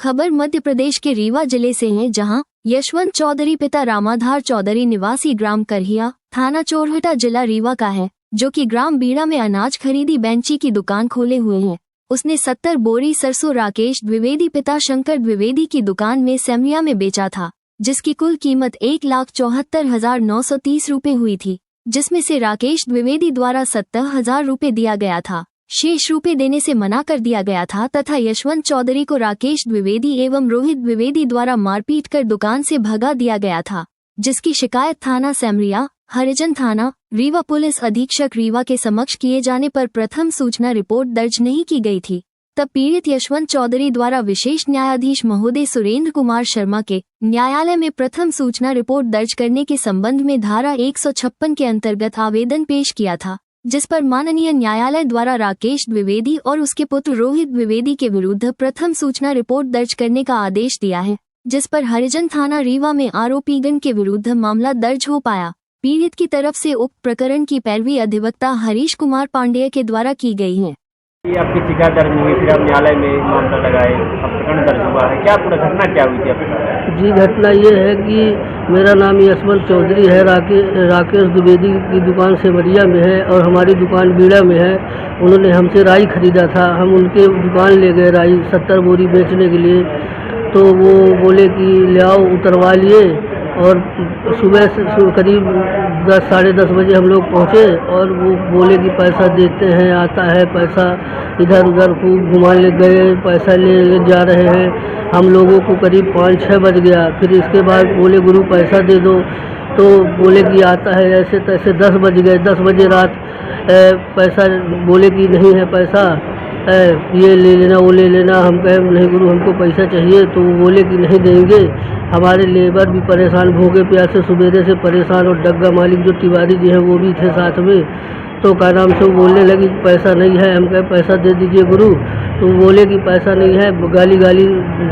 खबर मध्य प्रदेश के रीवा जिले से है, जहां यशवंत चौधरी पिता रामाधार चौधरी निवासी ग्राम करहिया थाना चोरहटा जिला रीवा का है, जो कि ग्राम बीड़ा में अनाज खरीदी बेंची की दुकान खोले हुए हैं। उसने 70 बोरी सरसों राकेश द्विवेदी पिता शंकर द्विवेदी की दुकान में सेमरिया में बेचा था, जिसकी कुल कीमत 1,74,930 रुपए हुई थी, जिसमें से राकेश द्विवेदी द्वारा 70,000 रुपए दिया गया था। शेष रुपए देने से मना कर दिया गया था तथा यशवंत चौधरी को राकेश द्विवेदी एवं रोहित द्विवेदी द्वारा मारपीट कर दुकान से भगा दिया गया था, जिसकी शिकायत थाना सेमरिया, हरिजन थाना, रीवा पुलिस अधीक्षक रीवा के समक्ष किए जाने पर प्रथम सूचना रिपोर्ट दर्ज नहीं की गई थी। तब पीड़ित यशवंत चौधरी द्वारा विशेष न्यायाधीश महोदय सुरेंद्र कुमार शर्मा के न्यायालय में प्रथम सूचना रिपोर्ट दर्ज करने के संबंध में धारा 156 के अंतर्गत आवेदन पेश किया था, जिस पर माननीय न्यायालय द्वारा राकेश द्विवेदी और उसके पुत्र रोहित द्विवेदी के विरुद्ध प्रथम सूचना रिपोर्ट दर्ज करने का आदेश दिया है, जिस पर हरिजन थाना रीवा में आरोपीगण के विरुद्ध मामला दर्ज हो पाया। पीड़ित की तरफ से उक्त प्रकरण की पैरवी अधिवक्ता हरीश कुमार पांडेय के द्वारा की गई है। ये आपकी शिकायत दर्ज हुई, फिर आप न्यायालय में मामला लगाए, अब प्रकरण दर्ज हुआ है, क्या पूरा घटना क्या हुई थी आपके साथ? जी, घटना ये है कि मेरा नाम यशवंत चौधरी है, राकेश द्विवेदी की दुकान सेमरिया में है और हमारी दुकान बीड़ा में है। उन्होंने हमसे राई खरीदा था, हम उनके दुकान ले गए राई 70 बोरी बेचने के लिए, तो वो बोले कि ले आओ, उतरवा लिए और सुबह से करीब 10 साढ़े 10 बजे हम लोग पहुँचे और वो बोले कि पैसा देते हैं, आता है पैसा, इधर उधर खूब घुमाने गए, पैसा ले जा रहे हैं। हम लोगों को करीब 5-6 बज गया। फिर इसके बाद बोले गुरु पैसा दे दो, तो बोले कि आता है, ऐसे तैसे 10 बज गए। 10 बजे रात पैसा बोले कि नहीं है पैसा, ये ले लेना वो ले लेना। हम कहे नहीं गुरु हमको पैसा चाहिए, तो वो बोले कि नहीं देंगे। हमारे लेबर भी परेशान, भूखे प्यासे सुबेरे से परेशान, और डग्गा मालिक जो तिवारी जी हैं वो भी थे साथ में। तो क्या नाम से वो बोलने लगी पैसा नहीं है। हम कहे पैसा दे दीजिए गुरु, तो बोले कि पैसा नहीं है। गाली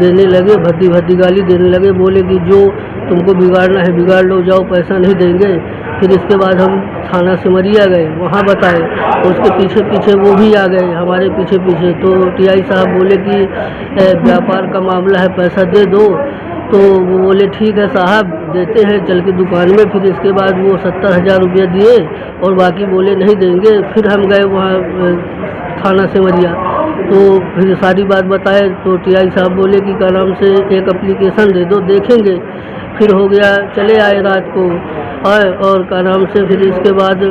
देने लगे, भद्दी गाली देने लगे, बोले कि जो तुमको बिगाड़ना है बिगाड़ लो, जाओ पैसा नहीं देंगे। फिर इसके बाद हम थाना सेमरिया गए, वहाँ बताए, उसके पीछे वो भी आ गए हमारे पीछे। तो टीआई साहब बोले कि व्यापार का मामला है, पैसा दे दो। तो वो बोले ठीक है साहब, देते हैं, चल के दुकान में। फिर इसके बाद वो 70,000 रुपया दिए और बाकी बोले नहीं देंगे। फिर हम गए वहाँ थाना सेमरिया, तो फिर सारी बात बताए। तो टीआई साहब बोले कि क्या नाम से एक एप्लीकेशन दे दो, देखेंगे। फिर हो गया, चले आए रात को और क्या नाम से फिर इसके बाद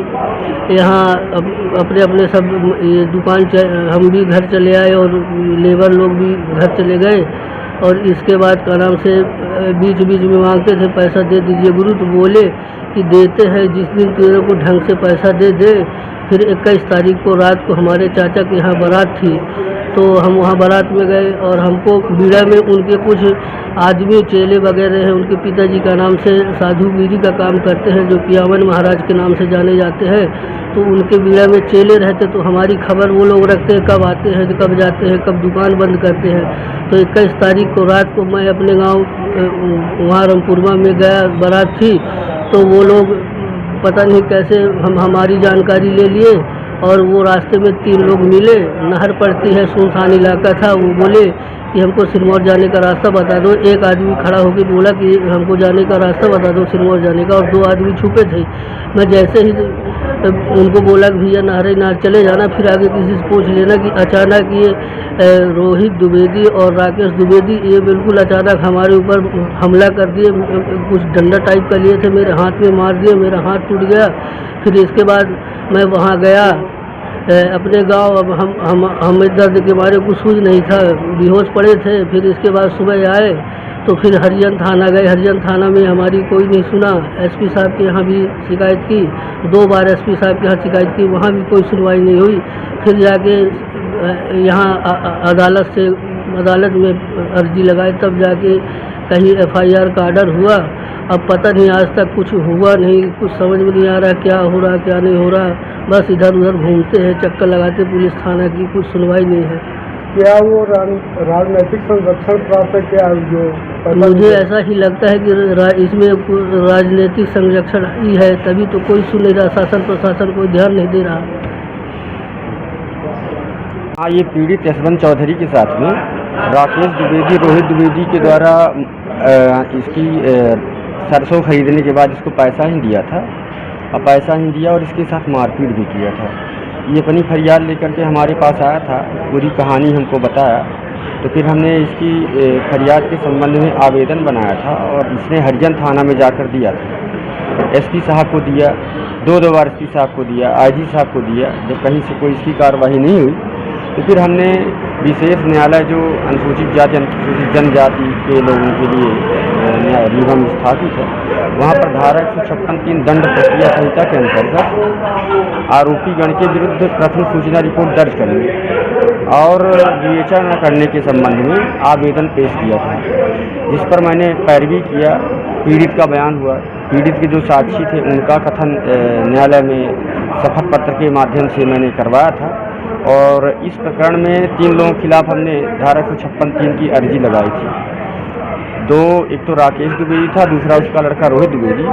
यहाँ अपने सब ये दुकान हम भी घर चले आए और लेबर लोग भी घर चले गए। और इसके बाद क्या नाम से बीच में मांगते थे पैसा दे दीजिए गुरु, तो बोले कि देते हैं जिस दिन तेरे को ढंग से पैसा दे दे। फिर 21 तारीख को रात को हमारे चाचा के यहाँ बारात थी, तो हम वहाँ बारात में गए और हमको बीड़ा में उनके कुछ आदमी चेले वगैरह हैं, उनके पिताजी का नाम से साधुगिरी का काम करते हैं, जो पियावन महाराज के नाम से जाने जाते हैं। तो उनके बीड़ा में चेले रहते, तो हमारी खबर वो लोग रखते हैं कब आते हैं, कब जाते हैं, कब दुकान बंद करते हैं। तो 21 तारीख को रात को मैं अपने गांव वहाँ रामपुरमा में गया, बारात थी, तो वो लोग पता नहीं कैसे हमारी जानकारी ले लिए और वो रास्ते में 3 लोग मिले, नहर पड़ती है, सुनसान इलाका था। वो बोले कि हमको सिरमौर जाने का रास्ता बता दो। एक आदमी खड़ा होकर बोला कि हमको जाने का रास्ता बता दो सिरमौर जाने का, और 2 आदमी छुपे थे। मैं जैसे ही उनको बोला कि भैया नार चले जाना, फिर आगे किसी से पूछ लेना, कि अचानक ये रोहित द्विवेदी और राकेश द्विवेदी ये बिल्कुल अचानक हमारे ऊपर हमला कर दिए। कुछ डंडा टाइप का लिए थे, मेरे हाथ में मार दिए, मेरा हाथ टूट गया। फिर इसके बाद मैं वहाँ गया अपने गांव। अब हम दर्द के मारे कुछ सूझ नहीं था, बेहोश पड़े थे। फिर इसके बाद सुबह आए तो फिर हरिजन थाना गए। हरिजन थाना में हमारी कोई नहीं सुना। एसपी साहब के यहाँ भी शिकायत की, 2 बार एसपी साहब के यहाँ शिकायत की, वहाँ भी कोई सुनवाई नहीं हुई। फिर जाके यहाँ अदालत में अर्जी लगाई, तब जाके कहीं FIR का आर्डर हुआ। अब पता नहीं, आज तक कुछ हुआ नहीं, कुछ समझ में नहीं आ रहा क्या हो रहा क्या नहीं हो रहा। बस इधर उधर घूमते हैं, चक्कर लगाते पुलिस थाना की, कुछ सुनवाई नहीं है। क्या वो राजनीतिक संरक्षण प्राप्त है क्या? जो मुझे ऐसा ही लगता है कि इसमें राजनीतिक संरक्षण ही है, तभी तो कोई सुन नहीं रहा, शासन प्रशासन कोई ध्यान नहीं दे रहा। हाँ, ये पीड़ित यशवंत चौधरी के साथ में राकेश द्विवेदी रोहित द्विवेदी के द्वारा इसकी सरसों खरीदने के बाद इसको पैसा ही दिया था और पैसा ही दिया और इसके साथ मारपीट भी किया था। ये अपनी फरियाद लेकर के हमारे पास आया था, पूरी कहानी हमको बताया, तो फिर हमने इसकी फरियाद के संबंध में आवेदन बनाया था और इसने हरिजन थाना में जाकर दिया था। एसपी साहब को दिया, दो बार एसपी साहब को दिया, आईजी साहब को दिया। जब कहीं से कोई इसकी कार्रवाई नहीं हुई तो फिर हमने विशेष न्यायालय जो अनुसूचित जाति अनुसूचित जनजाति के लोगों के लिए रीवा में स्थापित है, वहाँ पर धारा 156(3) दंड प्रक्रिया संहिता के अंतर्गत आरोपी गण के विरुद्ध प्रथम सूचना रिपोर्ट दर्ज करने और विवेचना न करने के संबंध में आवेदन पेश किया था, जिस पर मैंने पैरवी किया। पीड़ित का बयान हुआ, पीड़ित के जो साक्षी थे उनका कथन न्यायालय में शपथ पत्र के माध्यम से मैंने करवाया था और इस प्रकरण में 3 लोगों के खिलाफ हमने धारा 156(3) की अर्जी लगाई थी। एक तो राकेश द्विवेदी था, दूसरा उसका लड़का रोहित द्विवेदी।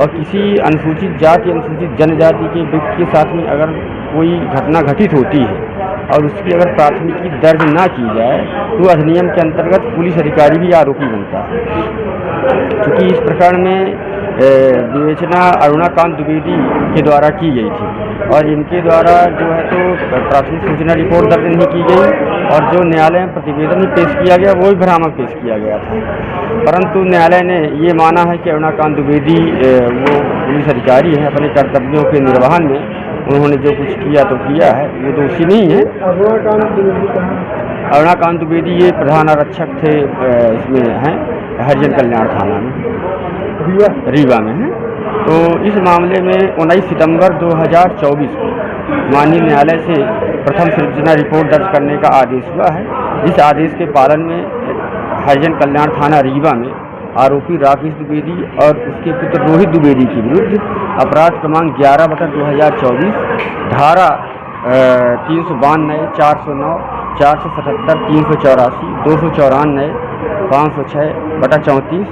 और किसी अनुसूचित जाति अनुसूचित जनजाति के व्यक्ति के साथ में अगर कोई घटना घटित होती है और उसकी अगर प्राथमिकी दर्ज ना की जाए तो अधिनियम के अंतर्गत पुलिस अधिकारी भी आरोपी बनता है। क्योंकि इस प्रकरण में विवेचना अरुणाकांत द्विवेदी के द्वारा की गई थी और इनके द्वारा जो है तो प्राथमिक सूचना रिपोर्ट दर्ज नहीं की गई और जो न्यायालय में प्रतिवेदन पेश किया गया वो भी भ्रामक पेश किया गया था। परंतु न्यायालय ने ये माना है कि अरुणाकांत द्विवेदी वो पुलिस अधिकारी है, अपने कर्तव्यों के निर्वहन में उन्होंने जो कुछ किया तो किया है, वो दोषी नहीं है। अरुणाकांत द्विवेदी ये प्रधान आरक्षक थे, इसमें हैं हरिजन कल्याण थाना में रीवा में है। तो इस मामले में 19 सितंबर 2024 को माननीय न्यायालय से प्रथम सूचना रिपोर्ट दर्ज करने का आदेश हुआ है, जिस आदेश के पालन में हरिजन कल्याण थाना रीवा में आरोपी राकेश द्विवेदी और उसके पुत्र रोहित द्विवेदी के विरुद्ध अपराध क्रमांक 11/2024 धारा 392, 409, 477, 384, 294, 506/34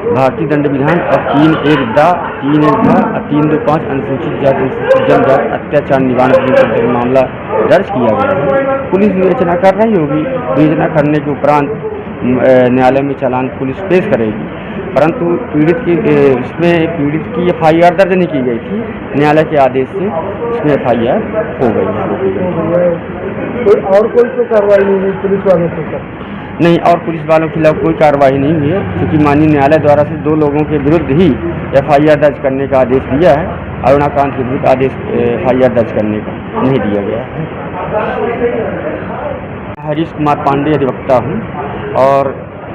भारतीय दंड विधान और 3(1)(द), 3(1)(ध) और 325 अनुसूचित जाति अनुसूचित जनजाति अत्याचार निवारण अधिनियम में मामला दर्ज किया गया है। पुलिस विवेचना कर रही होगी, विवेचना करने के उपरांत न्यायालय में चालान पुलिस पेश करेगी। परंतु पीड़ित की FIR दर्ज नहीं की गई थी, न्यायालय के आदेश से इसमें FIR हो गई है आरोपी। कोई तो कार्रवाई नहीं हुई पुलिस वालों के? नहीं, और पुलिस वालों के खिलाफ कोई कार्रवाई नहीं हुई है, क्योंकि माननीय न्यायालय द्वारा से 2 लोगों के विरुद्ध ही FIR दर्ज करने का आदेश दिया है। अरुणाकांत के विरुद्ध आदेश FIR दर्ज करने का नहीं दिया गया है। हरीश कुमार पांडे अधिवक्ता हूँ और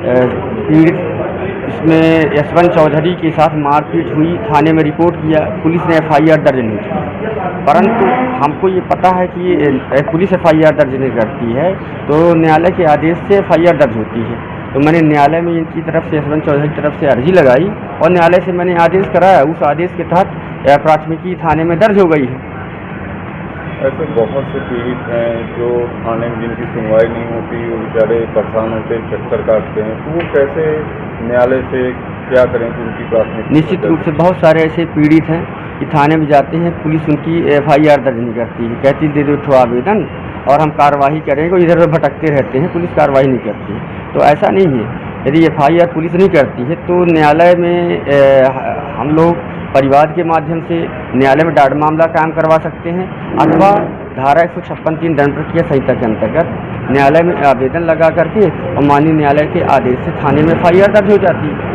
पीड़ित इसमें यशवंत चौधरी के साथ मारपीट हुई, थाने में रिपोर्ट किया, पुलिस ने FIR दर्ज नहीं की। परंतु हमको ये पता है कि पुलिस FIR दर्ज नहीं करती है तो न्यायालय के आदेश से FIR दर्ज होती है। तो मैंने न्यायालय में इनकी तरफ से यशवंत चौधरी की तरफ से अर्जी लगाई और न्यायालय से मैंने आदेश कराया, उस आदेश के तहत प्राथमिकी थाने में दर्ज हो गई है। ऐसे बहुत से पीड़ित हैं जो थाने में जिनकी सुनवाई नहीं होती, वो बेचारे परेशान होते, चक्कर काटते हैं, तो वो कैसे न्यायालय से क्या करें कि उनकी प्राथमिकता? निश्चित रूप से बहुत सारे ऐसे पीड़ित हैं कि थाने में जाते हैं, पुलिस उनकी FIR दर्ज नहीं करती है, कहती दे दो ठो आवेदन और हम कार्रवाई करेंगे, इधर उधर भटकते रहते हैं, पुलिस कार्रवाई नहीं करती। तो ऐसा नहीं है, यदि FIR पुलिस नहीं करती है तो न्यायालय में हम लोग परिवाद के माध्यम से न्यायालय में डाट मामला कायम करवा सकते हैं अथवा धारा 156(3) दंड प्रक्रिया संहिता के अंतर्गत न्यायालय में आवेदन लगा करके और माननीय न्यायालय के आदेश से थाने में FIR दर्ज हो जाती है।